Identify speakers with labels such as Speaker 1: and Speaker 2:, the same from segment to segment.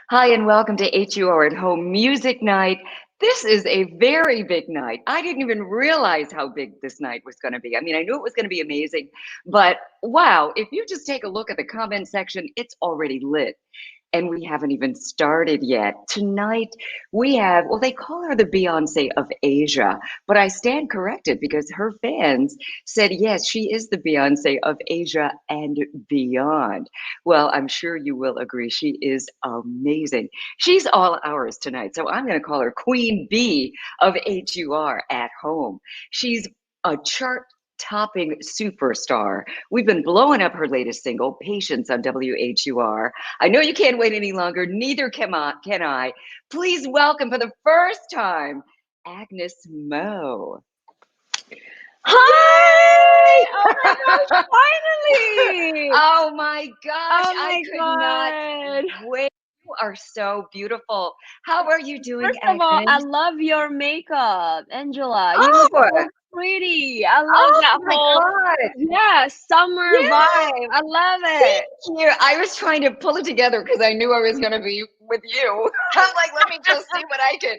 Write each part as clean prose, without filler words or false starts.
Speaker 1: Hi, and welcome to HUR at Home Music Night. This is a very big night. I didn't even realize how big this night was going to be. I mean, I knew it was going to be amazing, but wow, if you just take a look at the comment section, it's already lit. And we haven't even started yet. Tonight, we have, well, they call her the Beyonce of Asia, but I stand corrected because her fans said, yes, she is the Beyonce of Asia and beyond. Well, I'm sure you will agree. She is amazing. She's all ours tonight. So I'm going to call her Queen Bee of HUR at home. She's a chart topping superstar. We've been blowing up her latest single, Patience, on WHUR. I know you can't wait any longer. Neither can I. Please welcome for the first time, Agnez Mo.
Speaker 2: Hi! Oh my gosh, finally!
Speaker 1: Oh my gosh,
Speaker 2: Oh
Speaker 1: I
Speaker 2: my
Speaker 1: could
Speaker 2: God.
Speaker 1: not wait. You are so beautiful. How are you doing,
Speaker 2: First of all, I
Speaker 1: Agnez?
Speaker 2: love your makeup, Angela. You
Speaker 1: Oh,
Speaker 2: look so pretty. I love
Speaker 1: oh
Speaker 2: that
Speaker 1: my
Speaker 2: whole,
Speaker 1: God.
Speaker 2: yeah, summer
Speaker 1: Yeah.
Speaker 2: vibe. I love
Speaker 1: Thank
Speaker 2: it.
Speaker 1: you. I was trying to pull it together because I knew I was going to be with you. I'm like, let me just see what I can.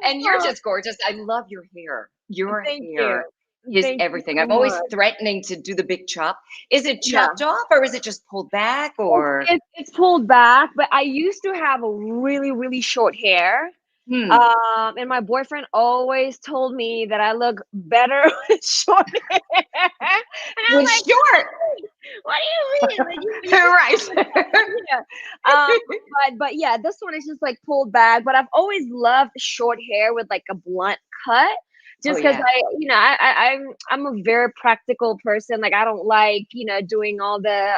Speaker 1: And you're
Speaker 2: Oh,
Speaker 1: just gorgeous. I love your hair. Your
Speaker 2: thank you.
Speaker 1: hair is
Speaker 2: Thank you
Speaker 1: everything.
Speaker 2: so
Speaker 1: I'm always
Speaker 2: much.
Speaker 1: threatening to do the big chop. Is it
Speaker 2: Yeah.
Speaker 1: chopped off or is it just pulled back
Speaker 2: It's,
Speaker 1: or?
Speaker 2: it's, it's pulled back, but I used to have a really, really short hair.
Speaker 1: Hmm.
Speaker 2: And my boyfriend always told me that I look better with short hair. And I'm
Speaker 1: With
Speaker 2: like,
Speaker 1: short.
Speaker 2: what do you mean? Like, you look
Speaker 1: Right.
Speaker 2: so much better. But yeah, this one is just like pulled back. But I've always loved short hair with like a blunt cut.
Speaker 1: Oh,
Speaker 2: Just because
Speaker 1: yeah.
Speaker 2: I'm a very practical person. Like I don't like, doing all the,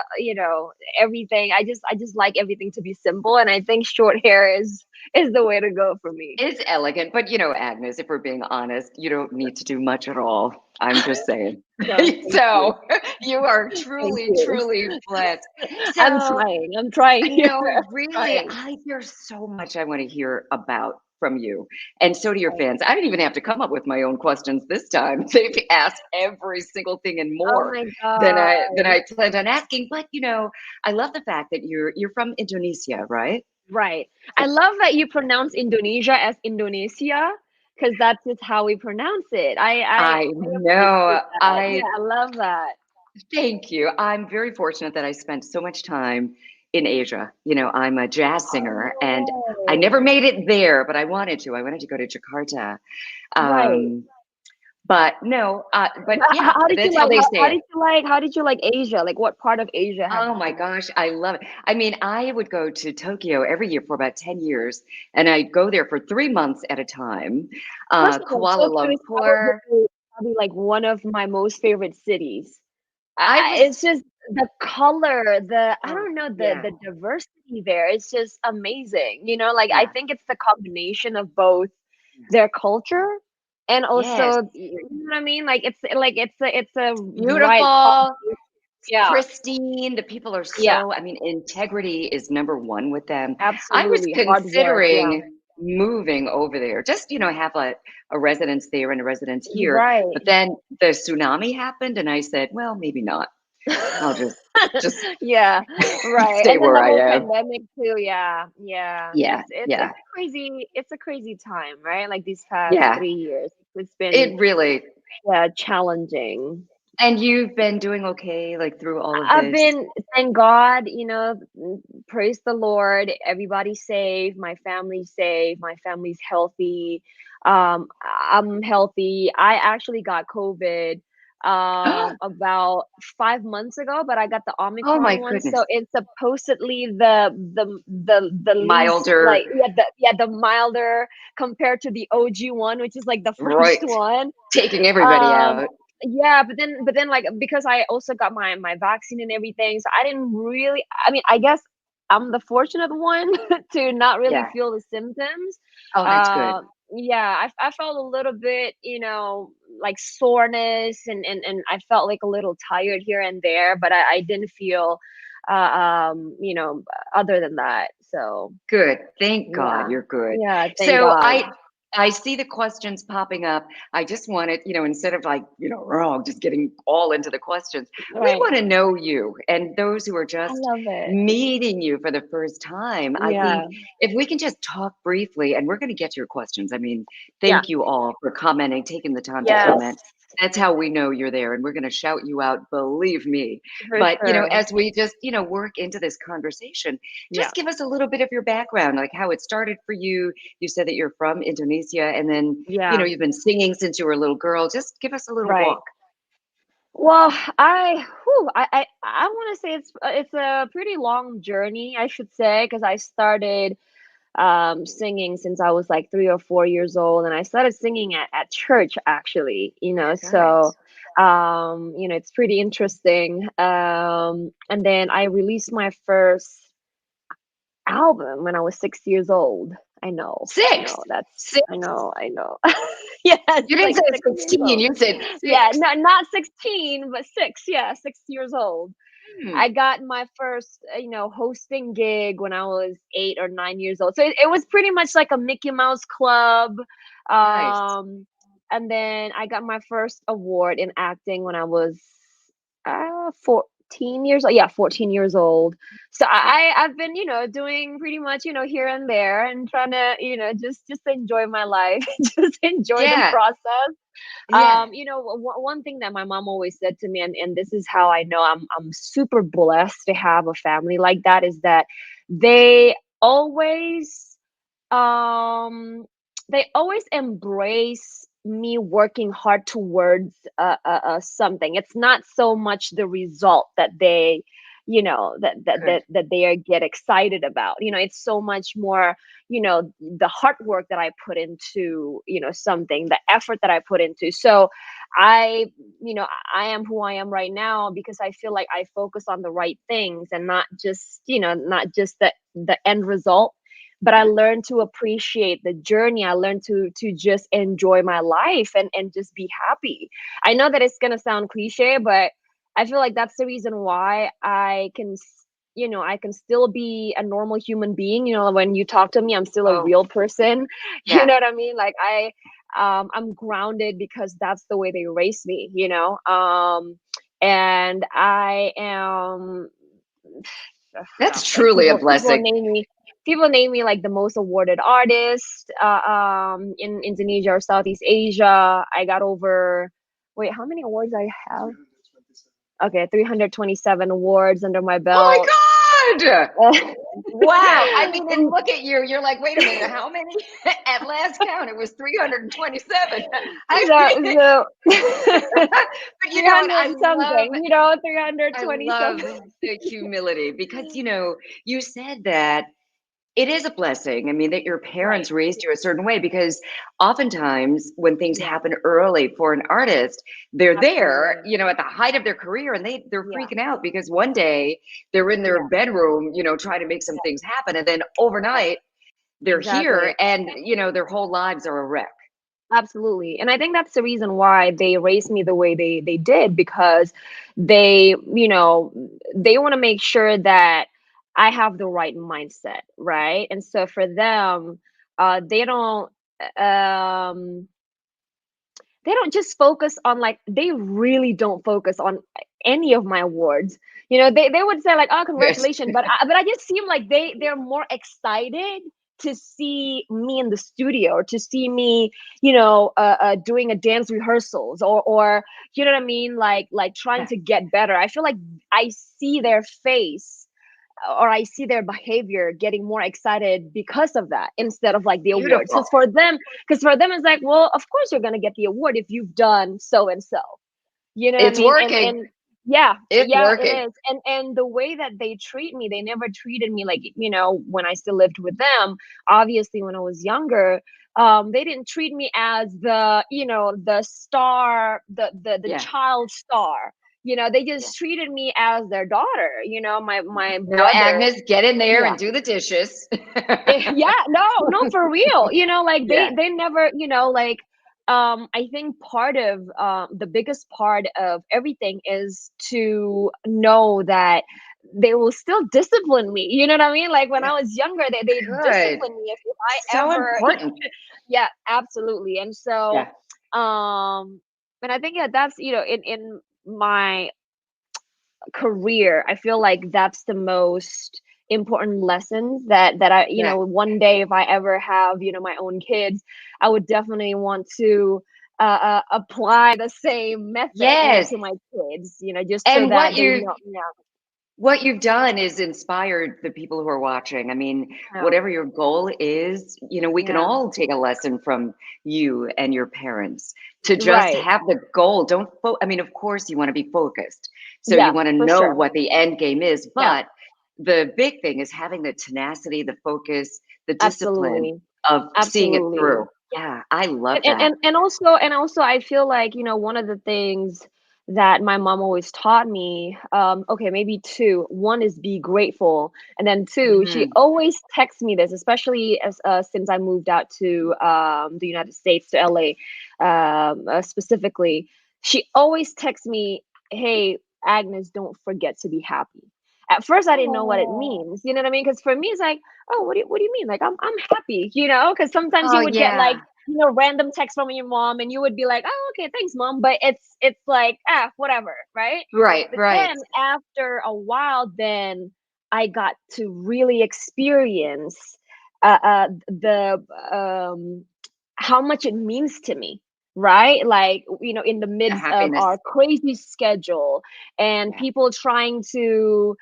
Speaker 2: everything. I just like everything to be simple. And I think short hair is the way to go for me.
Speaker 1: It's elegant, but Agnes, if we're being honest, you don't need to do much at all. I'm just saying.
Speaker 2: No, thank you.
Speaker 1: So you are
Speaker 2: Thank
Speaker 1: truly,
Speaker 2: you.
Speaker 1: truly blessed.
Speaker 2: I'm
Speaker 1: So,
Speaker 2: trying. I'm trying here.
Speaker 1: no,
Speaker 2: I'm
Speaker 1: really,
Speaker 2: trying.
Speaker 1: there's so much I want to hear about from you. And so do your fans. I didn't even have to come up with my own questions this time. They've asked every single thing and
Speaker 2: Oh
Speaker 1: more
Speaker 2: my
Speaker 1: than
Speaker 2: God.
Speaker 1: I planned on asking. But I love the fact that you're from Indonesia, right?
Speaker 2: Right. I love that you pronounce Indonesia as Indonesia because that's just how we pronounce it. I
Speaker 1: I
Speaker 2: appreciate
Speaker 1: know.
Speaker 2: that. Yeah, I love that.
Speaker 1: Thank you. I'm very fortunate that I spent so much time in Asia. I'm a jazz
Speaker 2: Oh,
Speaker 1: singer
Speaker 2: no
Speaker 1: and I never
Speaker 2: way.
Speaker 1: made it there, but I wanted to. I wanted to go to Jakarta.
Speaker 2: Right.
Speaker 1: Um, but no, but
Speaker 2: But
Speaker 1: yeah,
Speaker 2: how did you
Speaker 1: that's how
Speaker 2: like
Speaker 1: they say it.
Speaker 2: how did you like Asia? Like what part of Asia have
Speaker 1: Oh
Speaker 2: you
Speaker 1: my
Speaker 2: been?
Speaker 1: gosh, I love it. I mean, I would go to Tokyo every year for about 10 years, and I'd go there for 3 months at a time.
Speaker 2: First of all,
Speaker 1: Kuala
Speaker 2: Tokyo is
Speaker 1: Lumpur.
Speaker 2: probably like one of my most favorite cities.
Speaker 1: I
Speaker 2: It's
Speaker 1: was,
Speaker 2: just the color, I
Speaker 1: oh,
Speaker 2: don't know,
Speaker 1: yeah,
Speaker 2: the diversity there. It's just amazing. Like I
Speaker 1: yeah,
Speaker 2: think it's the combination of both their culture and
Speaker 1: yes.
Speaker 2: also, you know what I mean? Like it's a right
Speaker 1: Beautiful.
Speaker 2: combination. Yeah.
Speaker 1: Pristine. The people are
Speaker 2: Yeah.
Speaker 1: so, I mean, integrity is number one with them. I was
Speaker 2: Absolutely. Hard work. Yeah.
Speaker 1: considering moving over there, just, have a residence there and a residence here.
Speaker 2: Right.
Speaker 1: But then the tsunami happened and I said, well, maybe not. I'll just
Speaker 2: Yeah, right.
Speaker 1: stay
Speaker 2: And then
Speaker 1: where
Speaker 2: the
Speaker 1: I
Speaker 2: whole
Speaker 1: am.
Speaker 2: pandemic too. Yeah, yeah.
Speaker 1: Yeah,
Speaker 2: It's
Speaker 1: yeah,
Speaker 2: a crazy time, right? Like these past
Speaker 1: yeah.
Speaker 2: 3 years, it's been,
Speaker 1: It really,
Speaker 2: yeah, challenging.
Speaker 1: and you've been doing okay, like through all of
Speaker 2: I've
Speaker 1: this.
Speaker 2: been, thank God, praise the Lord. Everybody's safe. My family's safe. My family's healthy. I'm healthy. I actually got COVID about 5 months ago, but I got the
Speaker 1: Oh my
Speaker 2: Omicron one.
Speaker 1: goodness.
Speaker 2: So it's supposedly the least, like,
Speaker 1: Milder,
Speaker 2: the milder compared to the OG one, which is like the first
Speaker 1: right.
Speaker 2: one.
Speaker 1: Taking everybody
Speaker 2: Um,
Speaker 1: out.
Speaker 2: yeah, but then like because I also got my vaccine and everything, so I didn't really. I mean, I guess I'm the fortunate one to not really
Speaker 1: Yeah.
Speaker 2: feel the symptoms.
Speaker 1: Oh, that's good.
Speaker 2: Yeah, I felt a little bit, like soreness and I felt like a little tired here and there, but I didn't feel, uh, other than that. So
Speaker 1: Good. Thank
Speaker 2: yeah,
Speaker 1: God you're good.
Speaker 2: yeah, thank
Speaker 1: So
Speaker 2: God.
Speaker 1: I see the questions popping up. I just wanted, instead of like, oh, just getting all into the questions, we
Speaker 2: Right.
Speaker 1: want to know you. And those who are
Speaker 2: I
Speaker 1: just
Speaker 2: love it.
Speaker 1: meeting you for the first time, I think
Speaker 2: Yeah.
Speaker 1: if we can just talk briefly, and we're going to get to your questions. I mean,
Speaker 2: Yeah.
Speaker 1: thank you all for commenting, taking the time to
Speaker 2: Yes,
Speaker 1: comment. That's how we know you're there, and we're going to shout you out, believe me.
Speaker 2: for
Speaker 1: But,
Speaker 2: sure.
Speaker 1: as we just, work into this conversation,
Speaker 2: Yeah.
Speaker 1: just give us a little bit of your background, like how it started for you. You said that you're from Indonesia, and then,
Speaker 2: Yeah.
Speaker 1: you've been singing since you were a little girl. Just give us a little
Speaker 2: Right.
Speaker 1: walk.
Speaker 2: Well, I want to say it's a pretty long journey, I should say, because I started singing since I was like 3 or 4 years old, and I started singing at church actually. So
Speaker 1: Nice.
Speaker 2: it's pretty interesting. And then I released my first album when I was 6 years old. I
Speaker 1: Six.
Speaker 2: know, that's,
Speaker 1: Six.
Speaker 2: I know. Yeah,
Speaker 1: You
Speaker 2: it's
Speaker 1: didn't
Speaker 2: like
Speaker 1: say
Speaker 2: 6 years
Speaker 1: 16,
Speaker 2: old.
Speaker 1: you said
Speaker 2: Yeah,
Speaker 1: six.
Speaker 2: not 16, but six. Yeah, 6 years old.
Speaker 1: Hmm,
Speaker 2: I got my first, hosting gig when I was 8 or 9 years old. So it was pretty much like a Mickey Mouse Club.
Speaker 1: nice.
Speaker 2: Um, and then I got my first award in acting when I was 14 years old. Yeah, 14 years old. So
Speaker 1: Wow.
Speaker 2: I've been, doing pretty much, here and there and trying to, just enjoy my life, just enjoy the
Speaker 1: Yeah,
Speaker 2: process.
Speaker 1: yeah.
Speaker 2: One thing that my mom always said to me, and this is how I know I'm super blessed to have a family like that, is that they always um they always embrace me working hard towards something. It's not so much the result that they
Speaker 1: Good.
Speaker 2: they get excited about. It's so much more, the hard work that I put into, something, the effort that I put into. So I you know I am who I am right now because I feel like I focus on the right things and not just the end result, but I learned to appreciate the journey. I learned to just enjoy my life and just be happy. I know that it's gonna sound cliche, but I feel like that's the reason why I can still be a normal human being. When you talk to me, I'm still a
Speaker 1: Oh,
Speaker 2: real person. You
Speaker 1: yeah.
Speaker 2: know what I mean? Like I'm grounded because that's the way they raised me. And I am
Speaker 1: That's
Speaker 2: gosh, like
Speaker 1: truly a
Speaker 2: people
Speaker 1: blessing.
Speaker 2: name me like the most awarded artist in Indonesia or Southeast Asia. I got over, wait, how many awards I have? Okay, 327 awards under my
Speaker 1: Oh
Speaker 2: belt.
Speaker 1: my God! Wow. I mean, and
Speaker 2: Mm,
Speaker 1: look at you. You're like, wait a minute, how many? At last count, it was 327. I
Speaker 2: so
Speaker 1: mean,
Speaker 2: so
Speaker 1: but you know what?
Speaker 2: 300 something,
Speaker 1: I
Speaker 2: 320
Speaker 1: love
Speaker 2: something.
Speaker 1: the humility because, you said that it is a blessing. I mean, that your
Speaker 2: Right.
Speaker 1: parents raised you a certain way because oftentimes when things
Speaker 2: Yeah,
Speaker 1: happen early for an artist, they're there,
Speaker 2: absolutely.
Speaker 1: at the height of their career and they're
Speaker 2: Yeah,
Speaker 1: freaking out because one day they're in their
Speaker 2: yeah,
Speaker 1: bedroom, trying to make some
Speaker 2: yeah,
Speaker 1: things happen. And then
Speaker 2: yeah,
Speaker 1: overnight they're
Speaker 2: exactly.
Speaker 1: here and, their whole lives are a wreck.
Speaker 2: Absolutely. And I think that's the reason why they raised me the way they did, because they, they want to make sure that I have the right mindset, right? And so for them, um they don't just focus on, like, they really don't focus on any of my awards. They would say like, "Oh,
Speaker 1: Yes.
Speaker 2: congratulations," but I just seem like they're more excited to see me in the studio, or to see me, doing a dance rehearsals, or you know what I mean, like trying
Speaker 1: Yeah.
Speaker 2: to get better. I feel like I see their face, or I see their behavior getting more excited because of that, instead of like the awards.
Speaker 1: Beautiful.
Speaker 2: Because for them it's like, well, of course you're gonna get the award if you've done so and so. You know what I
Speaker 1: It's
Speaker 2: mean? And
Speaker 1: working.
Speaker 2: and yeah,
Speaker 1: It's
Speaker 2: yeah, it
Speaker 1: working.
Speaker 2: is. And the way that they treat me, they never treated me like, when I still lived with them. Obviously, when I was younger, they didn't treat me as the star, the
Speaker 1: Yeah.
Speaker 2: child star. They just treated me as their daughter. My
Speaker 1: Now,
Speaker 2: brother.
Speaker 1: Agnes, get in there
Speaker 2: Yeah.
Speaker 1: and do the dishes.
Speaker 2: Yeah, no, no, for real. Like they
Speaker 1: Yeah.
Speaker 2: they never, like, I think part of the biggest part of everything is to know that they will still discipline me. You know what I mean? Like when
Speaker 1: Yeah,
Speaker 2: I was younger, they
Speaker 1: good.
Speaker 2: discipline me if I
Speaker 1: So
Speaker 2: ever,
Speaker 1: important.
Speaker 2: yeah, absolutely. And so,
Speaker 1: Yeah.
Speaker 2: and I think yeah, that's in my career, I feel like that's the most important lessons that I,
Speaker 1: Yeah.
Speaker 2: one day if I ever have, my own kids, I would definitely want to apply the same method,
Speaker 1: Yes.
Speaker 2: to my kids, just so
Speaker 1: And
Speaker 2: that they know, yeah,
Speaker 1: what you've done is inspired the people who are watching. I mean,
Speaker 2: yeah,
Speaker 1: whatever your goal is, we can
Speaker 2: yeah,
Speaker 1: all take a lesson from you and your parents to just
Speaker 2: right,
Speaker 1: have the goal. Don't I mean, of course you want to be focused. So you
Speaker 2: yeah,
Speaker 1: want to
Speaker 2: for
Speaker 1: know
Speaker 2: sure,
Speaker 1: what the end game is,
Speaker 2: yeah,
Speaker 1: but the big thing is having the tenacity, the focus, the discipline
Speaker 2: absolutely,
Speaker 1: of seeing it
Speaker 2: absolutely.
Speaker 1: through. Yeah, I love
Speaker 2: And and
Speaker 1: that.
Speaker 2: and and also I feel like, one of the things that my mom always taught me, okay, maybe two. One is be grateful, and then two, she
Speaker 1: Mhm.
Speaker 2: always texts me this, especially as since I moved out to the United States to LA, specifically. She always texts me, "Hey, Agnes, don't forget to be happy." At first, I didn't know what it
Speaker 1: Oh.
Speaker 2: means. You know what I mean? Because for me, it's like, oh, what do you mean? Like I'm happy, Because sometimes
Speaker 1: Oh
Speaker 2: you would get like
Speaker 1: yeah.
Speaker 2: random text from your mom and you would be like, oh, okay, thanks, mom. But it's like, whatever, right?
Speaker 1: Right,
Speaker 2: But
Speaker 1: right.
Speaker 2: then after a while, then I got to really experience the how much it means to me. Right? Like, in the
Speaker 1: The
Speaker 2: midst of
Speaker 1: happiness.
Speaker 2: our crazy schedule and
Speaker 1: Yeah.
Speaker 2: people trying to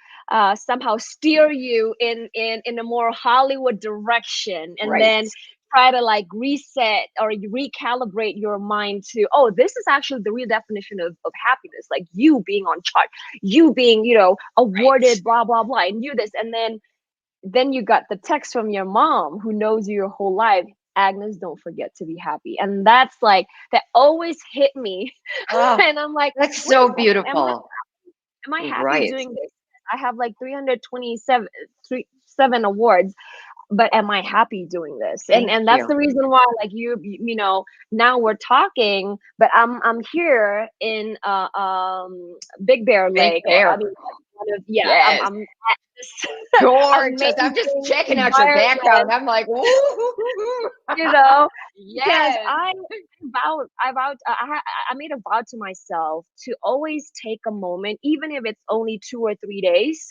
Speaker 2: somehow steer you in a more Hollywood direction, and
Speaker 1: Right.
Speaker 2: then try to like reset or recalibrate your mind to, oh, this is actually the real definition of happiness, like you being on chart, you being
Speaker 1: Right.
Speaker 2: awarded blah blah blah, and you this, and then you got the text from your mom who knows you your whole life. Agnes, don't forget to be happy. And that's like that always hit me.
Speaker 1: Oh,
Speaker 2: And I'm like,
Speaker 1: that's
Speaker 2: wait a
Speaker 1: so
Speaker 2: second,
Speaker 1: beautiful.
Speaker 2: am I happy
Speaker 1: Right.
Speaker 2: doing this? I have like 327 seven awards, but am I happy doing this? And
Speaker 1: Thank
Speaker 2: and that's
Speaker 1: you.
Speaker 2: the reason why, like, now we're talking, but I'm here in Big Bear
Speaker 1: Big
Speaker 2: Lake, or I
Speaker 1: bear.
Speaker 2: mean, like, one of, yeah,
Speaker 1: Yes.
Speaker 2: I'm at this
Speaker 1: Gorgeous. I'm just
Speaker 2: amazing
Speaker 1: checking out your
Speaker 2: environment,
Speaker 1: background. I'm like, woo.
Speaker 2: you know, because
Speaker 1: Yes.
Speaker 2: I made a vow to myself to always take a moment, even if it's only 2 or 3 days,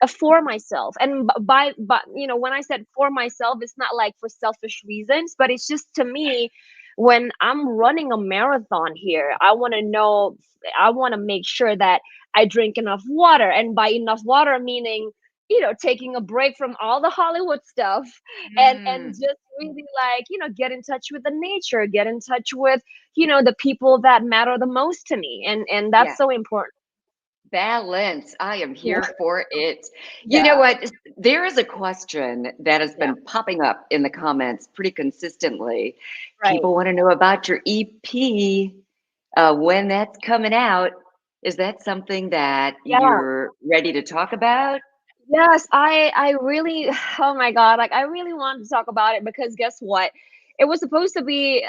Speaker 2: for myself. And but when I said for myself, it's not like for selfish reasons, but it's just to me, when I'm running a marathon here, I want to make sure that I drink enough water. And by enough water, meaning taking a break from all the Hollywood stuff, and
Speaker 1: Mm,
Speaker 2: just really, like, get in touch with the nature, get in touch with the people that matter the most to me, and that's
Speaker 1: yeah.
Speaker 2: so important.
Speaker 1: Balance. I am
Speaker 2: Yeah,
Speaker 1: here for it. You know
Speaker 2: yeah,
Speaker 1: what? There is a question that has
Speaker 2: yeah,
Speaker 1: been popping up in the comments pretty consistently.
Speaker 2: right.
Speaker 1: People want to know about your EP, when that's coming out. Is that something that
Speaker 2: Yeah.
Speaker 1: you're ready to talk about?
Speaker 2: Yes, I really, oh my God, like I really wanted to talk about it because guess what? It was supposed to be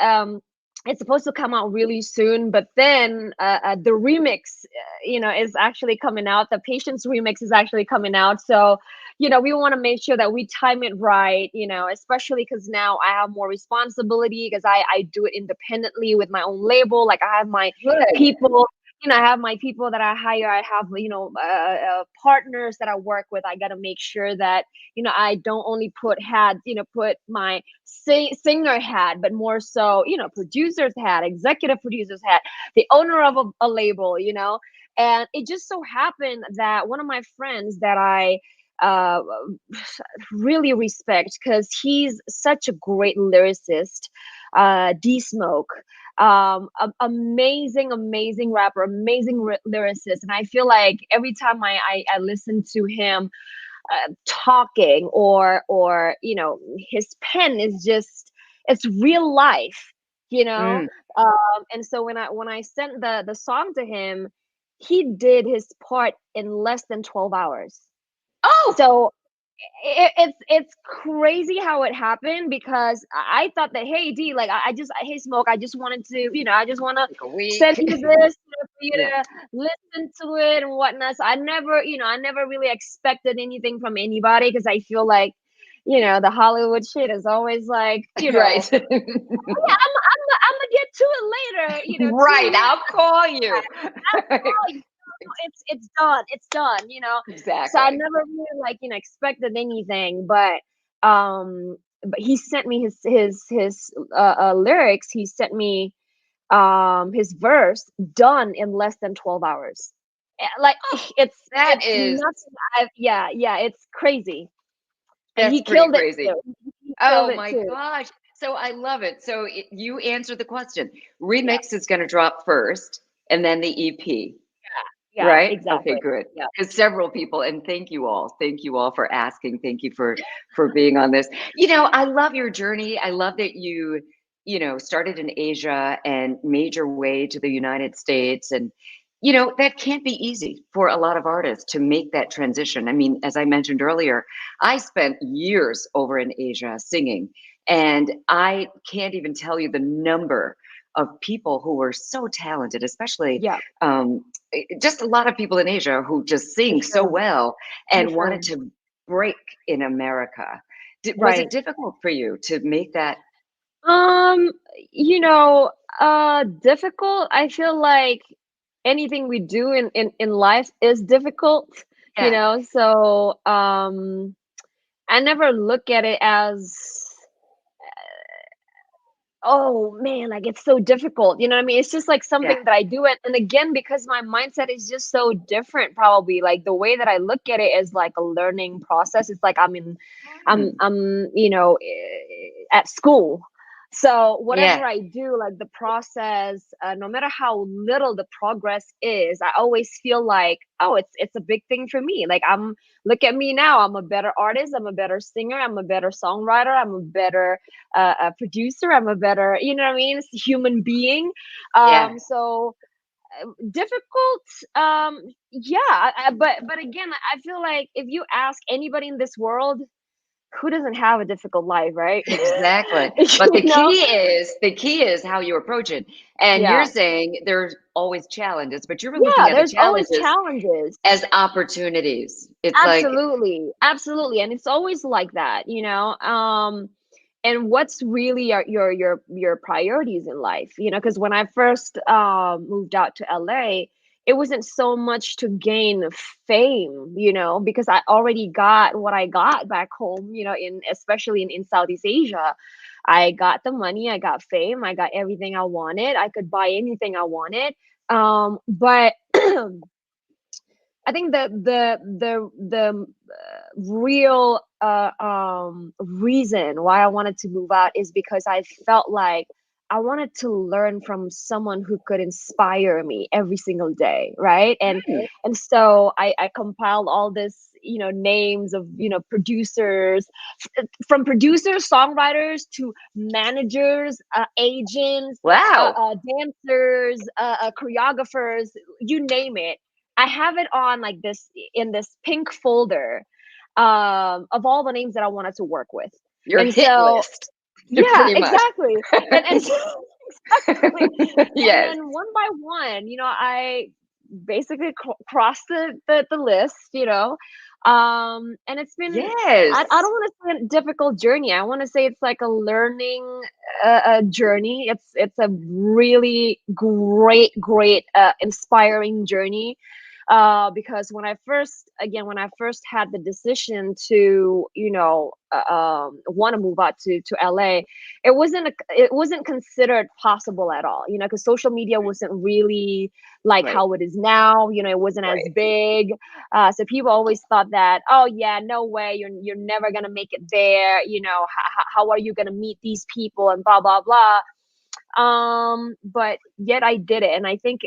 Speaker 2: it's supposed to come out really soon, but then the remix, is actually coming out. The Patience remix is actually coming out. So, we want to make sure that we time it right, especially because now I have more responsibility because I do it independently with my own label. Like I have my
Speaker 1: Good.
Speaker 2: people, I have my people that I hire. I have, partners that I work with. I got to make sure that, I don't only put my singer hat, but more so, producer's hat, executive producer's hat, the owner of a label, And it just so happened that one of my friends that I uh, really respect, because he's such a great lyricist, D Smoke, amazing rapper, amazing lyricist, and I feel like every time I listen to him talking, or his pen is just, it's real life, you know
Speaker 1: Mm.
Speaker 2: and so when I sent the song to him, he did his part in less than 12 hours.
Speaker 1: Oh,
Speaker 2: So it's crazy how it happened because I thought that, hey D, like hey Smoke, I just wanted to, I just want to
Speaker 1: Like a
Speaker 2: send
Speaker 1: week.
Speaker 2: you this, for you
Speaker 1: Yeah.
Speaker 2: to listen to it and whatnot. So I never really expected anything from anybody because I feel like, the Hollywood shit is always like,
Speaker 1: Right.
Speaker 2: oh yeah, I'm gonna get to it later, two
Speaker 1: Right.
Speaker 2: weeks.
Speaker 1: I'll call you.
Speaker 2: Oh, it's done. It's done. So I
Speaker 1: Exactly.
Speaker 2: never really like, expected anything, but he sent me his lyrics. He sent me his verse done in less than 12 hours. Like
Speaker 1: Oh, that
Speaker 2: it's
Speaker 1: is
Speaker 2: nothing. Yeah, it's crazy. And
Speaker 1: that's
Speaker 2: he
Speaker 1: pretty
Speaker 2: killed it
Speaker 1: crazy.
Speaker 2: too. He killed
Speaker 1: Oh
Speaker 2: it
Speaker 1: my
Speaker 2: too.
Speaker 1: gosh. So I love it. So you answered the question. Remix is going to drop first and then the EP,
Speaker 2: Yeah,
Speaker 1: right? Okay,
Speaker 2: exactly.
Speaker 1: good.
Speaker 2: Yeah.
Speaker 1: Because several people, and thank you all. Thank you all for asking. Thank you for being on this. I love your journey. I love that you started in Asia and made your way to the United States. And that can't be easy for a lot of artists to make that transition. I mean, as I mentioned earlier, I spent years over in Asia singing, and I can't even tell you the number of people who were so talented, especially
Speaker 2: Yeah,
Speaker 1: um, just a lot of people in Asia who just
Speaker 2: for
Speaker 1: sing so
Speaker 2: sure.
Speaker 1: well
Speaker 2: For
Speaker 1: and
Speaker 2: sure.
Speaker 1: wanted to break in America. Was it
Speaker 2: Right.
Speaker 1: difficult for you to make that?
Speaker 2: Um, you know, difficult. I feel like anything we do in life is difficult,
Speaker 1: Yeah,
Speaker 2: so I never look at it as, oh man, like it's so difficult. You know what I mean? It's just like
Speaker 1: yeah,
Speaker 2: something that I do it. And again, because my mindset is just so different, probably like the way that I look at it is like a learning process. It's like
Speaker 1: mm,
Speaker 2: at school. So
Speaker 1: yeah,
Speaker 2: whatever I do, like the process, no matter how little the progress is, I always feel like, oh, it's a big thing for me. Like look at me now. I'm a better artist. I'm a better singer. I'm a better songwriter. I'm a better a producer. I'm a better, you know what I mean, human being.
Speaker 1: yeah.
Speaker 2: So difficult. Yeah, but again, I feel like if you ask anybody in this world, who doesn't have a difficult life, right?
Speaker 1: Exactly. But
Speaker 2: you
Speaker 1: the
Speaker 2: know?
Speaker 1: key is how you approach it. And you're
Speaker 2: Yeah,
Speaker 1: saying there's always challenges, but you're looking
Speaker 2: yeah.
Speaker 1: at the
Speaker 2: There's always
Speaker 1: challenges
Speaker 2: challenges.
Speaker 1: as opportunities. It's like,
Speaker 2: Absolutely, absolutely, and it's always like that. And what's really your priorities in life, because when I first moved out to LA, it wasn't so much to gain fame, because I already got what I got back home, in especially in Southeast Asia. I got the money, I got fame, I got everything I wanted, I could buy anything I wanted. But I think the real reason why I wanted to move out is because I felt like I wanted to learn from someone who could inspire me every single day, right? And so I compiled all this, names of, producers, from producers, songwriters to managers, agents,
Speaker 1: wow,
Speaker 2: dancers, choreographers, you name it. I have it on like this in this pink folder of all the names that I wanted to work with.
Speaker 1: your
Speaker 2: And
Speaker 1: hit
Speaker 2: so,
Speaker 1: list,
Speaker 2: yeah,
Speaker 1: pretty much.
Speaker 2: exactly. And exactly. And
Speaker 1: Yes,
Speaker 2: then one by one, I basically crossed the list, and it's been, I
Speaker 1: yes.
Speaker 2: don't want to say a difficult journey. I want to say it's like a learning journey. It's a really great inspiring journey, because when I first had the decision to, want to move out to LA, it wasn't considered possible at all, because social media wasn't really like
Speaker 1: Right,
Speaker 2: how it is now. It wasn't as
Speaker 1: right.
Speaker 2: big. So people always thought that, oh yeah, no way, you're never gonna make it there. How are you gonna meet these people and blah blah blah. But yet I did it, and I think,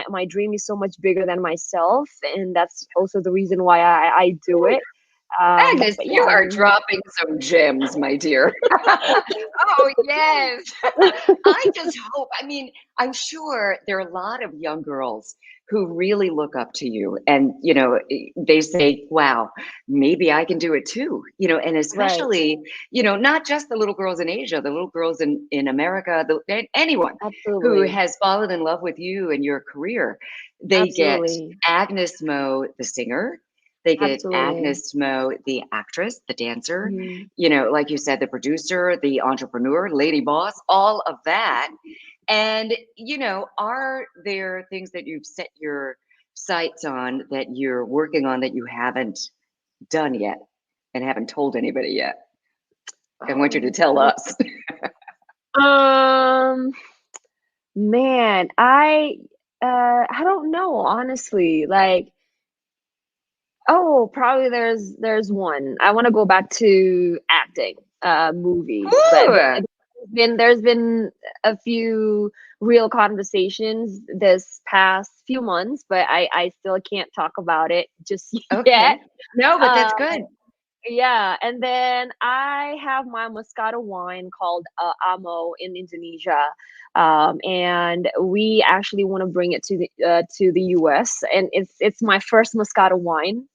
Speaker 2: my dream is so much bigger than myself, and that's also the reason why I do it.
Speaker 1: Agnes,
Speaker 2: But
Speaker 1: you
Speaker 2: yeah, I
Speaker 1: are
Speaker 2: mean,
Speaker 1: dropping some gems, my dear. Oh, yes. I just hope, I mean, I'm sure there are a lot of young girls who really look up to you and, they say, wow, maybe I can do it too, and
Speaker 2: right,
Speaker 1: especially, not just the little girls in Asia, the little girls in America, anyone who
Speaker 2: absolutely,
Speaker 1: has fallen in love with you and your career, they get
Speaker 2: absolutely,
Speaker 1: Agnez Mo, the singer, they get
Speaker 2: absolutely.
Speaker 1: Agnez Mo, the actress, the dancer,
Speaker 2: Mhm.
Speaker 1: like you said, the producer, the entrepreneur, lady boss, all of that. And, are there things that you've set your sights on that you're working on that you haven't done yet and haven't told anybody yet? I want you to tell
Speaker 2: Let's
Speaker 1: us.
Speaker 2: um, man, I don't know, honestly. Like, oh, probably there's one. I want to go back to acting, movies, but
Speaker 1: Ooh,
Speaker 2: there's been a few real conversations this past few months, but I still can't talk about it just yet.
Speaker 1: okay. No, but
Speaker 2: Um,
Speaker 1: that's good.
Speaker 2: yeah, and then I have my Moscato wine called Amo in Indonesia, and we actually want to bring it to the U.S. and it's my first Moscato wine.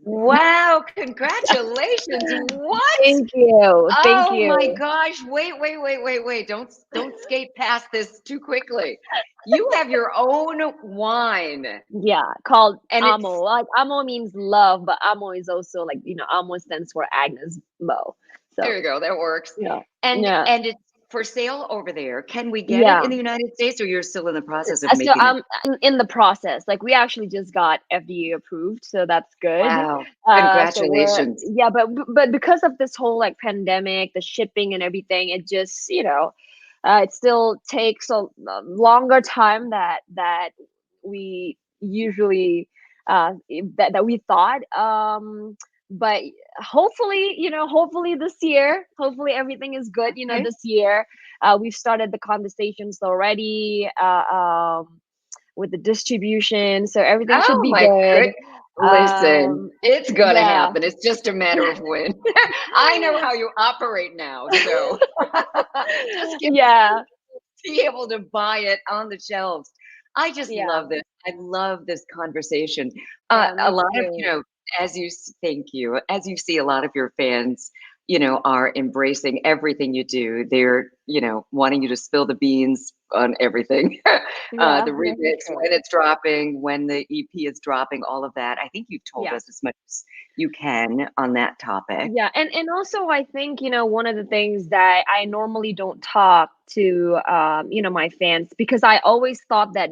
Speaker 1: Wow, congratulations. What?
Speaker 2: Thank you, thank
Speaker 1: Oh my
Speaker 2: you.
Speaker 1: gosh. Wait, wait, wait, wait, wait. Don't skate past this too quickly. You have your own wine
Speaker 2: Yeah, called
Speaker 1: and
Speaker 2: Amo.
Speaker 1: it's
Speaker 2: Like Amo means love, but Amo is also like Amo stands for Agnez Mo. So
Speaker 1: there you go. That works.
Speaker 2: yeah,
Speaker 1: And
Speaker 2: yeah.
Speaker 1: and it's for sale over there. Can we get it
Speaker 2: Yeah.
Speaker 1: in the United States or you're still in the process of
Speaker 2: So
Speaker 1: making it?
Speaker 2: I'm in the process. Like we actually just got FDA approved, so that's good.
Speaker 1: Wow.
Speaker 2: So we're
Speaker 1: Congratulations.
Speaker 2: yeah, but because of this whole like pandemic, the shipping and everything, it just it still takes a longer time that we usually that we thought. But hopefully this year, hopefully everything is good.
Speaker 1: Okay.
Speaker 2: This year we've started the conversations already with the distribution, so everything should
Speaker 1: Oh
Speaker 2: be
Speaker 1: my good.
Speaker 2: good.
Speaker 1: Listen, it's gonna
Speaker 2: Yeah,
Speaker 1: happen. It's just a matter of when. I know how you operate now, so just give
Speaker 2: yeah,
Speaker 1: be able to buy it on the shelves. I just
Speaker 2: yeah,
Speaker 1: love this. I love this conversation.
Speaker 2: yeah.
Speaker 1: A
Speaker 2: Me
Speaker 1: lot of,
Speaker 2: too.
Speaker 1: thank you. As you see, a lot of your fans, are embracing everything you do. They're, wanting you to spill the beans on everything.
Speaker 2: Yeah,
Speaker 1: The
Speaker 2: yeah, for
Speaker 1: remix,
Speaker 2: sure.
Speaker 1: when it's dropping, when the EP is dropping, all of that. I think you've told
Speaker 2: Yeah.
Speaker 1: us as much as you can on that topic.
Speaker 2: Yeah, and also I think, one of the things that I normally don't talk to my fans, because I always thought that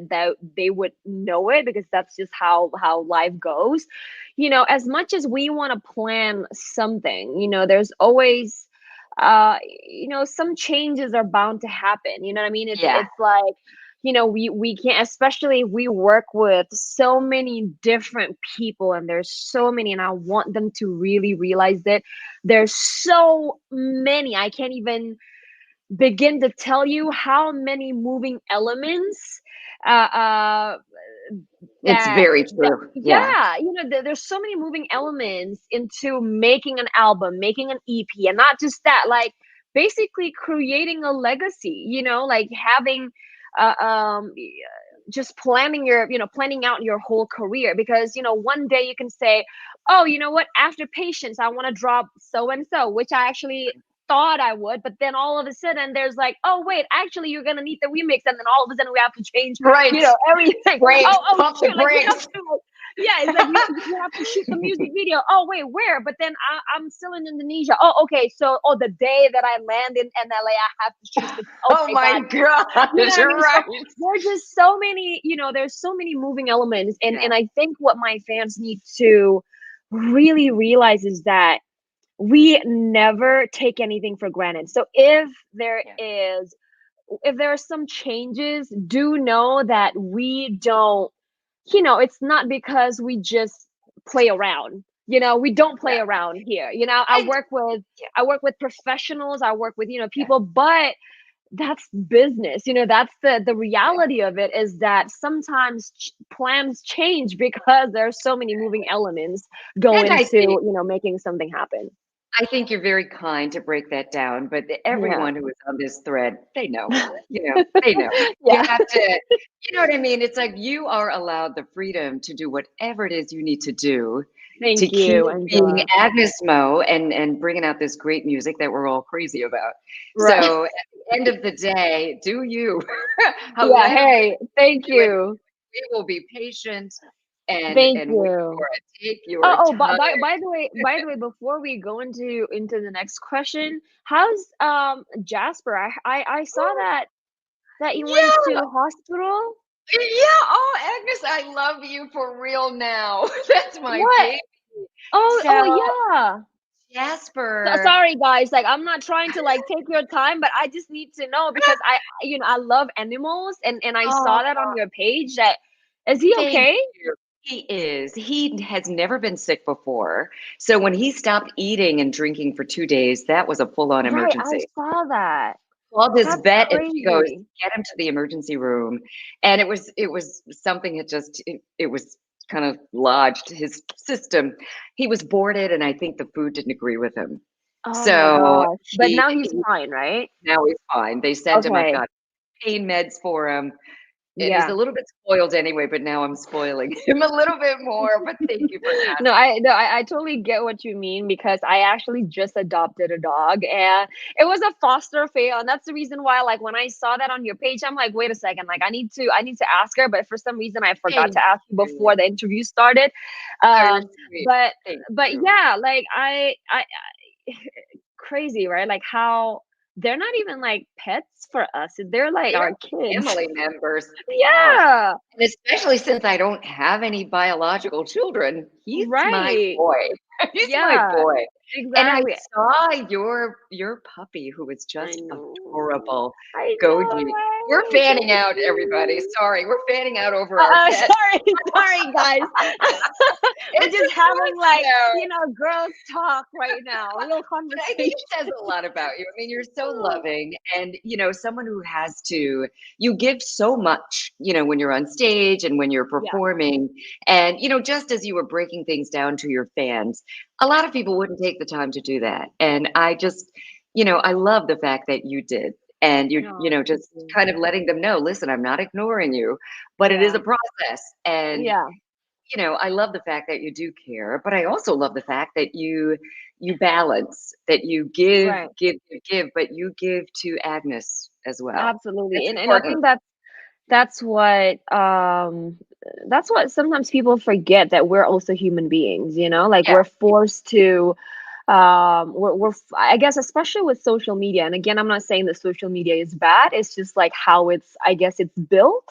Speaker 2: they would know it because that's just how life goes. As much as we want to plan something, there's always some changes are bound to happen. You know what I mean? It's
Speaker 1: Yeah.
Speaker 2: it's like we can't, especially if we work with so many different people, and there's so many, and I want them to really realize that there's so many. I can't even begin to tell you how many moving elements uh, uh
Speaker 1: It's
Speaker 2: that
Speaker 1: very
Speaker 2: that
Speaker 1: true. Yeah.
Speaker 2: yeah, there's so many moving elements into making an album, making an EP, and not just that, like basically creating a legacy, like having y- just planning out your whole career, because one day you can say, oh, you know what, after Patience I want to drop so and so, which I actually thought I would, but then all of a sudden there's like, oh wait, actually you're gonna need the remix, and then all of a sudden we have to change,
Speaker 1: Right.
Speaker 2: everything.
Speaker 1: Brakes.
Speaker 2: Oh
Speaker 1: Pump the
Speaker 2: shoot, like we have
Speaker 1: brakes.
Speaker 2: to like, yeah, it's like you have to shoot the music video. Oh wait, where? But then I'm still in Indonesia. Oh, okay. So the day that I land in LA, I have to shoot the.
Speaker 1: Oh
Speaker 2: Okay,
Speaker 1: my
Speaker 2: got it. You know
Speaker 1: gosh,
Speaker 2: what I
Speaker 1: you're
Speaker 2: mean? So
Speaker 1: right.
Speaker 2: there's just so many, there's so many moving elements, and
Speaker 1: Yeah,
Speaker 2: I think what my fans need to really realize is that we never take anything for granted. So
Speaker 1: yeah,
Speaker 2: if there are some changes, do know that we don't, it's not because we just play around. We don't play
Speaker 1: yeah.
Speaker 2: around here.
Speaker 1: And
Speaker 2: I work with professionals, I work with,
Speaker 1: yeah,
Speaker 2: people, but that's business. That's the reality of it, is that sometimes plans change because there are so many moving elements go
Speaker 1: And
Speaker 2: into, making something happen.
Speaker 1: I think you're very kind to break that down, but
Speaker 2: Yeah.
Speaker 1: everyone who is on this thread, they know, they know. You
Speaker 2: Yeah.
Speaker 1: have to, you know what I mean? It's like you are allowed the freedom to do whatever it is you need to do to
Speaker 2: Thank
Speaker 1: keep
Speaker 2: you,
Speaker 1: being
Speaker 2: Angela.
Speaker 1: Agnez Mo and bringing out this great music that we're all crazy about.
Speaker 2: Right.
Speaker 1: So at the end of the day, do you.
Speaker 2: Yeah.
Speaker 1: However
Speaker 2: Hey, thank
Speaker 1: you do it,
Speaker 2: you.
Speaker 1: we will be patient
Speaker 2: Thank
Speaker 1: and wait
Speaker 2: you.
Speaker 1: for it. Take
Speaker 2: Oh,
Speaker 1: your
Speaker 2: oh,
Speaker 1: time.
Speaker 2: by the way, before we go into the next question, how's Jasper? I saw that you went
Speaker 1: Yeah.
Speaker 2: to hospital.
Speaker 1: Yeah, oh, Agnes, I love you for real now. That's my
Speaker 2: What?
Speaker 1: baby.
Speaker 2: Oh,
Speaker 1: So,
Speaker 2: yeah. So,
Speaker 1: Jasper,
Speaker 2: sorry, guys. Like, I'm not trying to like take your time, but I just need to know because I love animals, and I
Speaker 1: oh,
Speaker 2: saw that on your page. That is he
Speaker 1: thank
Speaker 2: okay?
Speaker 1: you. He is. He has never been sick before. So when he stopped eating and drinking for 2 days, that was a full-on
Speaker 2: Right, I
Speaker 1: emergency.
Speaker 2: saw that.
Speaker 1: Called his
Speaker 2: That's
Speaker 1: vet and she goes,
Speaker 2: crazy.
Speaker 1: "Get him to the emergency room." And it was something that just it was kind of lodged his system. He was boarded and I think the food didn't agree with him.
Speaker 2: Oh my
Speaker 1: So
Speaker 2: gosh. But
Speaker 1: he
Speaker 2: now he's fine, right?
Speaker 1: now he's fine. They sent him, I've
Speaker 2: Okay.
Speaker 1: got pain meds for him, and he's a
Speaker 2: Yeah.
Speaker 1: little bit spoiled anyway, but now I'm spoiling him a little bit more, but thank you for asking.
Speaker 2: No, I totally get what you mean because I actually just adopted a dog and it was a foster fail. And that's the reason why, like, when I saw that on your page, I'm like, wait a second, like I need to ask her, but for some reason I forgot
Speaker 1: Thank
Speaker 2: to ask you
Speaker 1: you.
Speaker 2: before the interview started.
Speaker 1: Oh, you're
Speaker 2: Um,
Speaker 1: sweet.
Speaker 2: but
Speaker 1: Thank
Speaker 2: but
Speaker 1: you.
Speaker 2: yeah, like I crazy, right? Like how they're not even like pets for us. They're like
Speaker 1: They
Speaker 2: our
Speaker 1: are
Speaker 2: kids.
Speaker 1: family members. They are.
Speaker 2: Yeah.
Speaker 1: And especially since I don't have any biological children, he's my
Speaker 2: Right.
Speaker 1: boy. He's my
Speaker 2: Yeah.
Speaker 1: boy. And I
Speaker 2: Exactly.
Speaker 1: saw your puppy who was
Speaker 2: I
Speaker 1: just
Speaker 2: know.
Speaker 1: adorable.
Speaker 2: I know,
Speaker 1: Goji. We're
Speaker 2: right? So
Speaker 1: fanning out, everybody.
Speaker 2: cute.
Speaker 1: Sorry, we're fanning out over our pet.
Speaker 2: Sorry, sorry, guys. We're
Speaker 1: It's
Speaker 2: just
Speaker 1: just
Speaker 2: having
Speaker 1: what,
Speaker 2: like, girls talk right now, real
Speaker 1: but I think
Speaker 2: conversation.
Speaker 1: it says a lot about you. I mean, you're so loving and, someone who has to you give so much, when you're on stage and when you're
Speaker 2: Yeah,
Speaker 1: performing. And, just as you were breaking things down to your fans, a lot of people wouldn't take the time to do that. And I just, I love the fact that you did. And
Speaker 2: no, thank
Speaker 1: just
Speaker 2: you.
Speaker 1: kind of letting them know, listen, I'm not ignoring you, but it is
Speaker 2: Yeah,
Speaker 1: a process. And
Speaker 2: yeah,
Speaker 1: I love the fact that you do care, but I also love the fact that you balance, that you give,
Speaker 2: right.
Speaker 1: give, give, give, but you give to Agnes as well.
Speaker 2: Absolutely.
Speaker 1: That's
Speaker 2: And I
Speaker 1: important.
Speaker 2: think that's what sometimes people forget, that we're also human beings, like
Speaker 1: Yeah,
Speaker 2: we're forced to I guess, especially with social media, and again, I'm not saying that social media is bad, it's just like how it's, I guess, it's built,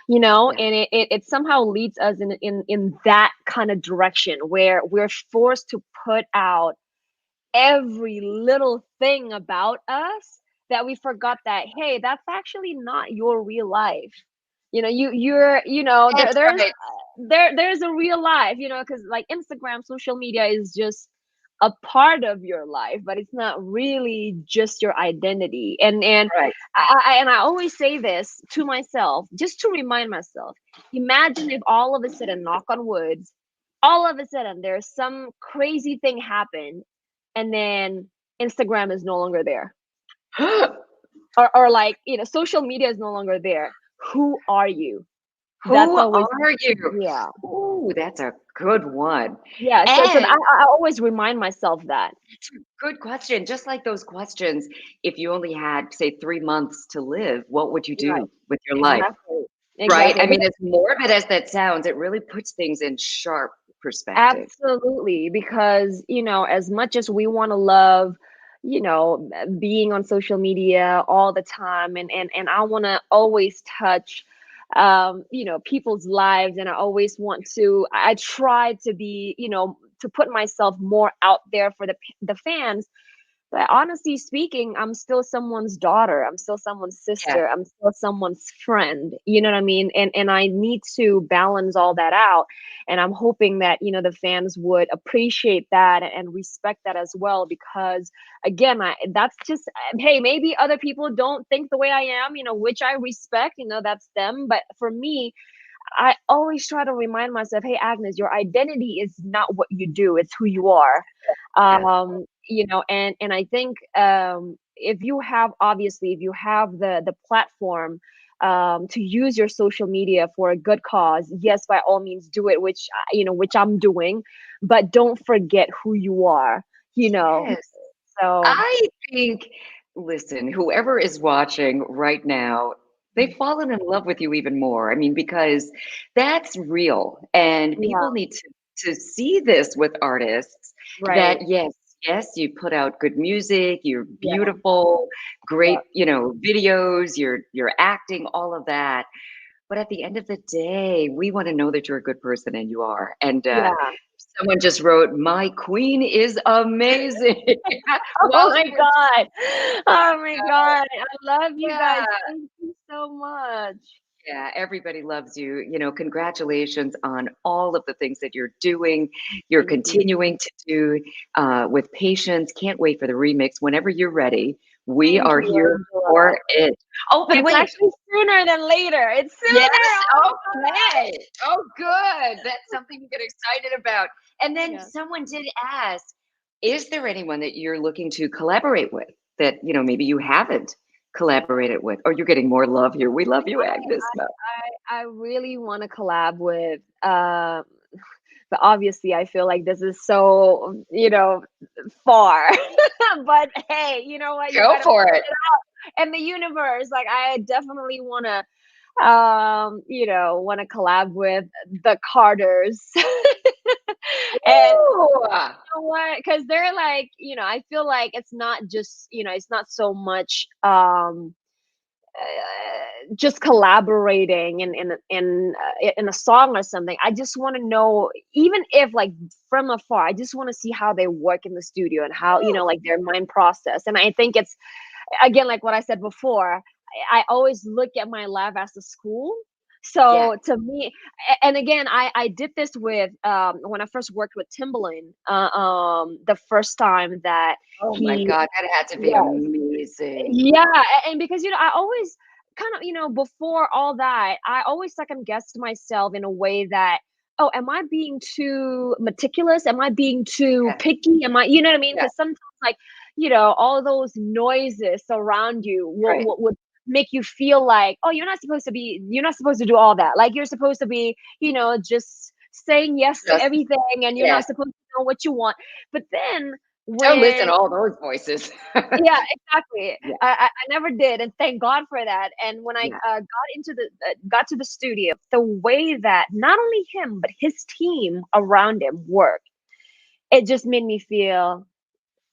Speaker 1: yeah.
Speaker 2: and it somehow leads us in that kind of direction where we're forced to put out every little thing about us, that we forgot that, hey, that's actually not your real life.
Speaker 1: That's right.
Speaker 2: There's a real life, because like Instagram, social media is just a part of your life, but it's not really just your identity. And
Speaker 1: Right.
Speaker 2: I always say this to myself, just to remind myself, imagine if all of a sudden, knock on wood, all of a sudden there's some crazy thing happen, and then Instagram is no longer there, or like, social media is no longer there. Who are you? That's
Speaker 1: Who
Speaker 2: always,
Speaker 1: are you?
Speaker 2: yeah,
Speaker 1: Ooh, that's a good one.
Speaker 2: yeah. So
Speaker 1: And
Speaker 2: I always remind myself that.
Speaker 1: it's a good question. Just like those questions, if you only had, say, 3 months to live, what would you
Speaker 2: Right.
Speaker 1: do with your life?
Speaker 2: Exactly.
Speaker 1: Right?
Speaker 2: Exactly.
Speaker 1: I mean, as morbid as that sounds, it really puts things in sharp perspective.
Speaker 2: Absolutely, because, as much as we want to love, being on social media all the time, and I want to always touch, people's lives, and I always want to. I try to be, to put myself more out there for the fans. But honestly speaking, I'm still someone's daughter. I'm still someone's
Speaker 1: Yeah.
Speaker 2: sister. I'm still someone's friend. You know what I mean? And I need to balance all that out. And I'm hoping that, the fans would appreciate that and respect that as well. Because again, that's just, hey, maybe other people don't think the way I am, which I respect, that's them. But for me, I always try to remind myself, hey, Agnes, your identity is not what you do, it's who you are.
Speaker 1: Yeah.
Speaker 2: And I think if you have, obviously, if you have the platform to use your social media for a good cause, yes, by all means do it, which I'm doing, but don't forget who you are, you know.
Speaker 1: Yes.
Speaker 2: So
Speaker 1: I think, listen, whoever is watching right now, they've fallen in love with you even more. I mean, because that's real, and
Speaker 2: yeah,
Speaker 1: people need to see this with artists that
Speaker 2: right.
Speaker 1: yes, yes, you put out good music, you're
Speaker 2: Yeah,
Speaker 1: beautiful,
Speaker 2: yeah,
Speaker 1: great, videos, you're acting, all of that. But at the end of the day, we want to know that you're a good person, and you are. And
Speaker 2: yeah.
Speaker 1: someone just wrote, "My queen is amazing."
Speaker 2: Oh
Speaker 1: While
Speaker 2: my
Speaker 1: you were
Speaker 2: God. Oh my
Speaker 1: talking,
Speaker 2: God. I love you
Speaker 1: yeah,
Speaker 2: guys. Thank you so much.
Speaker 1: yeah, everybody loves you. Congratulations on all of the things that you're doing. You're
Speaker 2: Thank you.
Speaker 1: continuing to do with patience. Can't wait for the remix. Whenever you're ready, we
Speaker 2: Thank
Speaker 1: are
Speaker 2: you,
Speaker 1: here
Speaker 2: Angela.
Speaker 1: for it. Oh, but
Speaker 2: It's
Speaker 1: wait.
Speaker 2: actually sooner than later. It's
Speaker 1: Yes?
Speaker 2: sooner. Oh my God.
Speaker 1: Okay. Oh, good. That's something to get excited about. And then
Speaker 2: Yeah.
Speaker 1: someone did ask, is there anyone that you're looking to collaborate with that, maybe you haven't collaborated with, or you're getting more love here? We love you, Agnes Mo.
Speaker 2: I really want to collab with but obviously I feel like this is so, far. But hey, you know what? You
Speaker 1: Go
Speaker 2: gotta
Speaker 1: for
Speaker 2: put
Speaker 1: it.
Speaker 2: it out in the universe. Like I definitely wanna want to collab with the Carters. And
Speaker 1: Ooh.
Speaker 2: you know what? Because they're like, I feel like it's not just, it's not so much just collaborating in a song or something. I just want to know, even if like from afar, I just want to see how they work in the studio and how, like their mind process. And I think it's, again, like what I said before, I always look at my lab as a school.
Speaker 1: Yeah.
Speaker 2: So to me, and again, I did this with when I first worked with Timbaland, the first time that
Speaker 1: Oh my
Speaker 2: he,
Speaker 1: God, that had to be
Speaker 2: yeah,
Speaker 1: amazing.
Speaker 2: yeah, and because I always kind of, before all that, I always second guessed myself in a way that, oh, am I being too meticulous? Am I being too
Speaker 1: Yeah.
Speaker 2: picky? Am I, you know what I mean?
Speaker 1: Yeah.
Speaker 2: Because sometimes, like, all those noises around you
Speaker 1: Right.
Speaker 2: would make you feel like, oh, you're not supposed to do all that. Like, you're supposed to be, just saying yes to
Speaker 1: Just,
Speaker 2: everything, and you're
Speaker 1: yeah.
Speaker 2: not supposed to know what you want. But then
Speaker 1: Don't listen
Speaker 2: when
Speaker 1: to all those voices.
Speaker 2: yeah, exactly.
Speaker 1: Yeah.
Speaker 2: I never did, and thank God for that. And when I
Speaker 1: Yeah.
Speaker 2: got to the studio, the way that not only him but his team around him worked, it just made me feel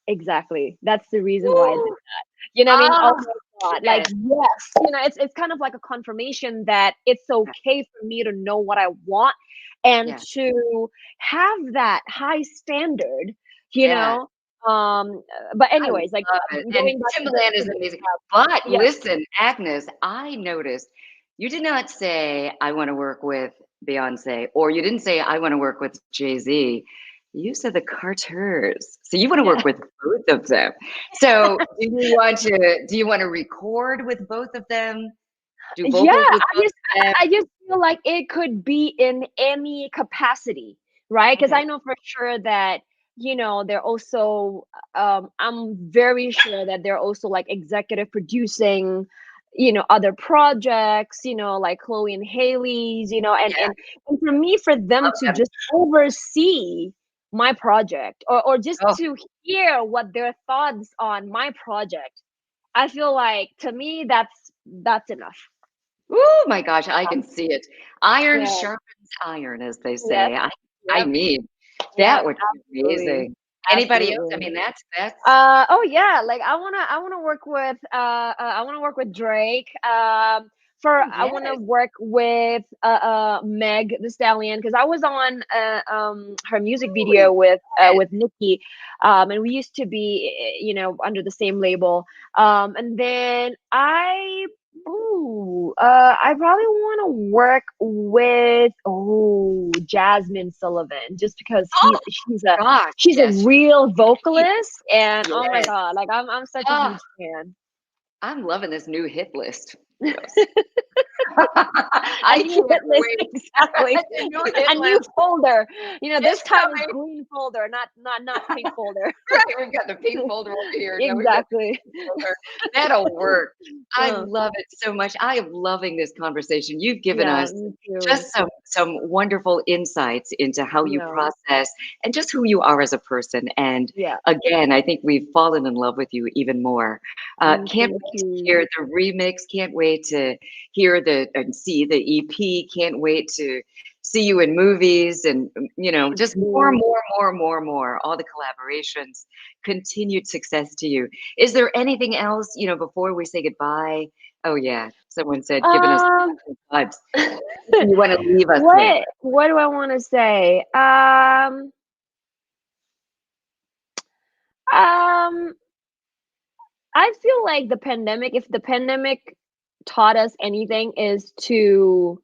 Speaker 2: exactly. That's the reason why I did
Speaker 1: Woo.
Speaker 2: that. You know what I mean?
Speaker 1: Oh,
Speaker 2: Oh my God! Like
Speaker 1: yes.
Speaker 2: yes, it's kind of like a confirmation that it's
Speaker 1: Yeah.
Speaker 2: okay for me to know what I want and
Speaker 1: Yeah.
Speaker 2: to have that high standard. You
Speaker 1: Yeah.
Speaker 2: know. But
Speaker 1: I
Speaker 2: anyways, like
Speaker 1: love it, and
Speaker 2: going back
Speaker 1: Timbaland
Speaker 2: to
Speaker 1: is
Speaker 2: the
Speaker 1: amazing. But
Speaker 2: yeah.
Speaker 1: listen, Agnes, I noticed you did not say, "I wanna work with Beyoncé," or you didn't say, "I wanna work with Jay-Z." You said the Carters. So you wanna
Speaker 2: Yeah.
Speaker 1: work with both of them. So do you want to record with both of them? Do
Speaker 2: Yeah,
Speaker 1: vocals with
Speaker 2: I
Speaker 1: both
Speaker 2: just
Speaker 1: of them?
Speaker 2: I just feel like it could be in any capacity, right? Because
Speaker 1: Okay.
Speaker 2: I know for sure that, they're also, I'm very sure that they're also like executive producing, other projects, like Chloe and Haley's, and
Speaker 1: Yeah,
Speaker 2: and for me, for them
Speaker 1: love
Speaker 2: to
Speaker 1: them.
Speaker 2: just oversee my project or just
Speaker 1: Oh,
Speaker 2: to hear what their thoughts on my project, I feel like to me that's enough.
Speaker 1: oh my gosh, I can see it. Iron
Speaker 2: Yeah.
Speaker 1: sharpens iron, as they
Speaker 2: Yes.
Speaker 1: say. I
Speaker 2: Yep.
Speaker 1: mean, that
Speaker 2: Yep.
Speaker 1: would be
Speaker 2: Absolutely.
Speaker 1: amazing. Anybody else? I
Speaker 2: Absolutely.
Speaker 1: mean, that's
Speaker 2: Oh yeah, like I wanna work with I wanna work with Drake. for
Speaker 1: Oh,
Speaker 2: I want to
Speaker 1: yes.
Speaker 2: work with Meg the Stallion, because I was on her music
Speaker 1: Oh,
Speaker 2: video
Speaker 1: yes.
Speaker 2: with Nikki, and we used to be under the same label. And then I probably want to work with Jasmine Sullivan, just because
Speaker 1: Oh, gosh.
Speaker 2: she's a
Speaker 1: Yes.
Speaker 2: real
Speaker 1: Yes.
Speaker 2: vocalist, and oh my
Speaker 1: Yes.
Speaker 2: god, like I'm such a
Speaker 1: Oh,
Speaker 2: huge fan.
Speaker 1: I'm loving this new hit list. Yes.
Speaker 2: A
Speaker 1: I
Speaker 2: new
Speaker 1: can't
Speaker 2: hit list,
Speaker 1: wait.
Speaker 2: exactly.
Speaker 1: The new hit
Speaker 2: A new
Speaker 1: list
Speaker 2: folder. This
Speaker 1: is
Speaker 2: time it's
Speaker 1: coming.
Speaker 2: green folder, not pink folder.
Speaker 1: Right, we've got the pink folder over here. Now we've got the
Speaker 2: Exactly.
Speaker 1: green folder. That'll work. I
Speaker 2: Uh,
Speaker 1: love it so much. I am loving this conversation. You've given
Speaker 2: yeah,
Speaker 1: us
Speaker 2: me too.
Speaker 1: just some wonderful insights into how you
Speaker 2: Yeah,
Speaker 1: process and just who you are as a person. And
Speaker 2: yeah.
Speaker 1: again, I think we've fallen in love with you even more. Can't
Speaker 2: Thank
Speaker 1: wait to
Speaker 2: you.
Speaker 1: hear the remix. Can't wait to hear the and see the EP. Can't wait to see you in movies and
Speaker 2: Thank
Speaker 1: just more,
Speaker 2: you.
Speaker 1: more, more, more, more. All the collaborations. Continued success to you. Is there anything else, before we say goodbye? Oh yeah, someone said giving us
Speaker 2: Um,
Speaker 1: vibes. Anything you want to leave us with?
Speaker 2: what do I want to say? Um, I feel like if the pandemic taught us anything, is to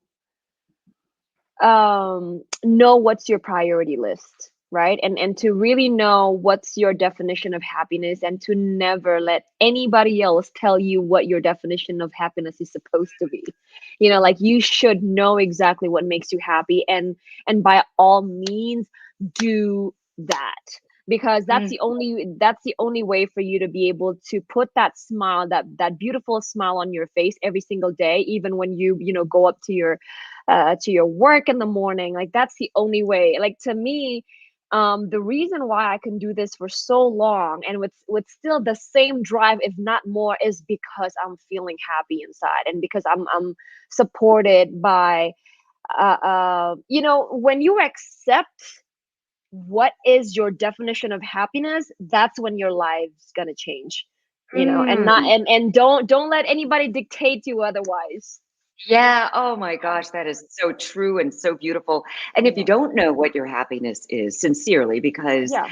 Speaker 2: know what's your priority list, right? And to really know what's your definition of happiness, and to never let anybody else tell you what your definition of happiness is supposed to be. Like, you should know exactly what makes you happy, and by all means do that, because
Speaker 1: Mm,
Speaker 2: that's the only way for you to be able to put that smile, that beautiful smile on your face every single day, even when you go up to your work in the morning. Like, that's the only way. Like, to me, the reason why I can do this for so long, and with still the same drive, if not more, is because I'm feeling happy inside, and because I'm supported by when you accept what is your definition of happiness, that's when your life's gonna change. And not
Speaker 1: mm.
Speaker 2: and don't let anybody dictate you otherwise.
Speaker 1: Yeah. Oh my gosh, that is so true and so beautiful. And if you
Speaker 2: Yeah.
Speaker 1: don't know what your happiness is, sincerely, because
Speaker 2: Yeah,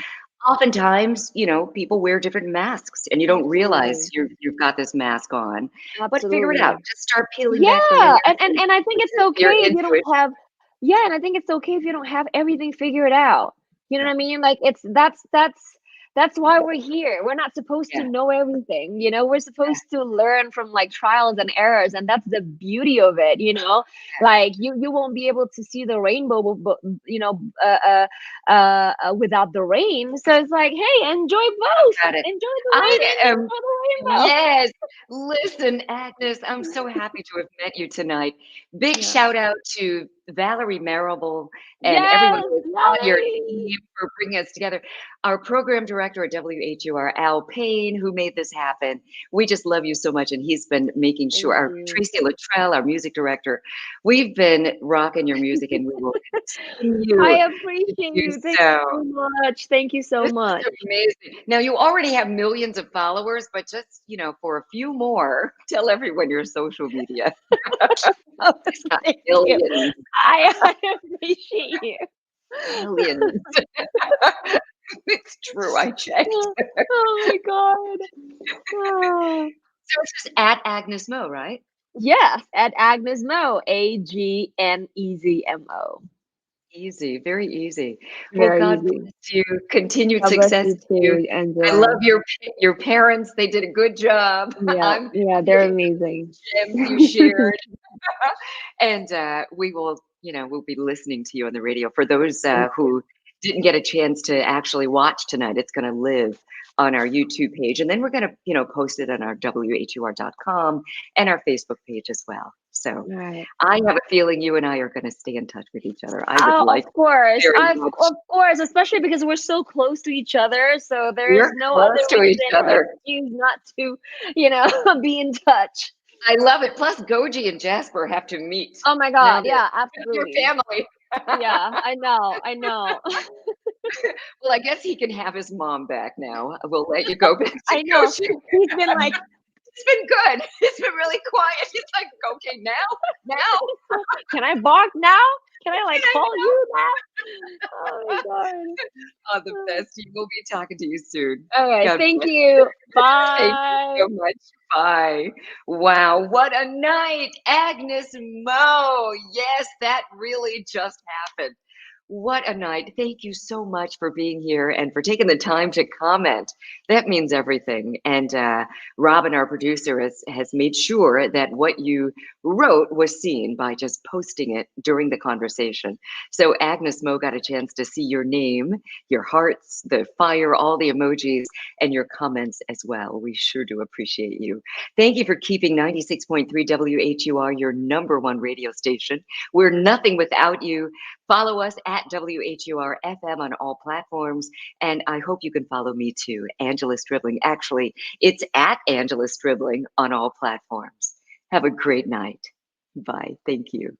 Speaker 1: oftentimes, people wear different masks and you don't realize
Speaker 2: absolutely.
Speaker 1: you've got this mask on. But figure it out.
Speaker 2: Absolutely.
Speaker 1: Just start peeling back the layers
Speaker 2: Yeah, and I think it's
Speaker 1: to
Speaker 2: okay
Speaker 1: your
Speaker 2: if you don't
Speaker 1: intuition.
Speaker 2: have yeah, and I think it's okay if you don't have everything figured out. You know
Speaker 1: Yeah.
Speaker 2: what I mean? Like, that's why we're here. We're not supposed to
Speaker 1: Yeah.
Speaker 2: know everything. We're
Speaker 1: Yeah.
Speaker 2: supposed to learn from, like, trials and errors, and that's the beauty of it. Like, you won't be able to see the rainbow, but without the rain. So it's like, hey, enjoy both.
Speaker 1: Got it.
Speaker 2: Enjoy the
Speaker 1: I
Speaker 2: rain and
Speaker 1: am
Speaker 2: enjoy the rainbow.
Speaker 1: Yes. Listen, Agnes, I'm so happy to have met you tonight. Big
Speaker 2: Yeah.
Speaker 1: shout out to Valerie Marable and everyone
Speaker 2: Yes,
Speaker 1: who is on your
Speaker 2: Valerie.
Speaker 1: team for bringing us together. Our program director at WHUR, Al Payne, who made this happen. We just love you so much, and he's been making sure.
Speaker 2: Thank
Speaker 1: Our
Speaker 2: you.
Speaker 1: Tracy Luttrell, our music director, we've been rocking your music, and we will continue
Speaker 2: I
Speaker 1: to
Speaker 2: appreciate
Speaker 1: do
Speaker 2: you. Thank
Speaker 1: so.
Speaker 2: you so much. Thank you so
Speaker 1: This
Speaker 2: much.
Speaker 1: is amazing. Now you already have millions of followers, but just, for a few more, tell everyone your social media.
Speaker 2: Oh,
Speaker 1: It's got
Speaker 2: thank you.
Speaker 1: millions,
Speaker 2: I appreciate you.
Speaker 1: millions. It's true, I checked.
Speaker 2: Oh my God. Oh.
Speaker 1: So it's just at Agnes Mo, right?
Speaker 2: Yes, at Agnez Mo, AGNEZMO.
Speaker 1: Easy, very easy. Well,
Speaker 2: Very
Speaker 1: God
Speaker 2: easy.
Speaker 1: bless you. Continued
Speaker 2: God bless
Speaker 1: success
Speaker 2: you
Speaker 1: to you.
Speaker 2: too,
Speaker 1: I love
Speaker 2: Angela.
Speaker 1: your parents. They did a good job.
Speaker 2: Yeah,
Speaker 1: I'm
Speaker 2: yeah, they're
Speaker 1: taking
Speaker 2: amazing.
Speaker 1: gems you shared. And we will, we'll be listening to you on the radio. For those
Speaker 2: Thank you.
Speaker 1: who didn't get a chance to actually watch tonight, it's going to live on our YouTube page. And then we're going to, post it on our WHUR.com and our Facebook page as well. So
Speaker 2: All right.
Speaker 1: I have a feeling you and I are going to stay in touch with each other. I would
Speaker 2: Oh,
Speaker 1: like very much.
Speaker 2: of course, especially because we're so close to each other. So there is
Speaker 1: We're
Speaker 2: no other
Speaker 1: close to each
Speaker 2: reason or
Speaker 1: other.
Speaker 2: excuse not to, be in touch.
Speaker 1: I love it. Plus, Goji and Jasper have to meet.
Speaker 2: Oh my
Speaker 1: Now
Speaker 2: God.
Speaker 1: they're
Speaker 2: Yeah,
Speaker 1: your
Speaker 2: absolutely.
Speaker 1: family.
Speaker 2: Yeah, I know. I know.
Speaker 1: Well, I guess he can have his mom back now. We'll let you go back to
Speaker 2: I know.
Speaker 1: Goji.
Speaker 2: He's been like
Speaker 1: It's been good. It's been really quiet. It's like, okay, now,
Speaker 2: Can I bark now? Can I like
Speaker 1: I
Speaker 2: call
Speaker 1: know.
Speaker 2: you now? Oh my god.
Speaker 1: All the best. We'll be talking to you soon.
Speaker 2: Okay,
Speaker 1: God
Speaker 2: thank
Speaker 1: bless.
Speaker 2: you.
Speaker 1: Thank you
Speaker 2: Bye.
Speaker 1: so much. Bye. Wow, what a night. Agnez Mo. Yes, that really just happened. What a night. Thank you so much for being here and for taking the time to comment. That means everything. And Robin, our producer, has made sure that what you wrote was seen by just posting it during the conversation. So Agnez Mo got a chance to see your name, your hearts, the fire, all the emojis, and your comments as well. We sure do appreciate you. Thank you for keeping 96.3 WHUR your #1 radio station. We're nothing without you. Follow us at WHUR-FM on all platforms. And I hope you can follow me too, Angela Stribling. Actually, it's at Angela Stribling on all platforms. Have a great night. Bye. Thank you.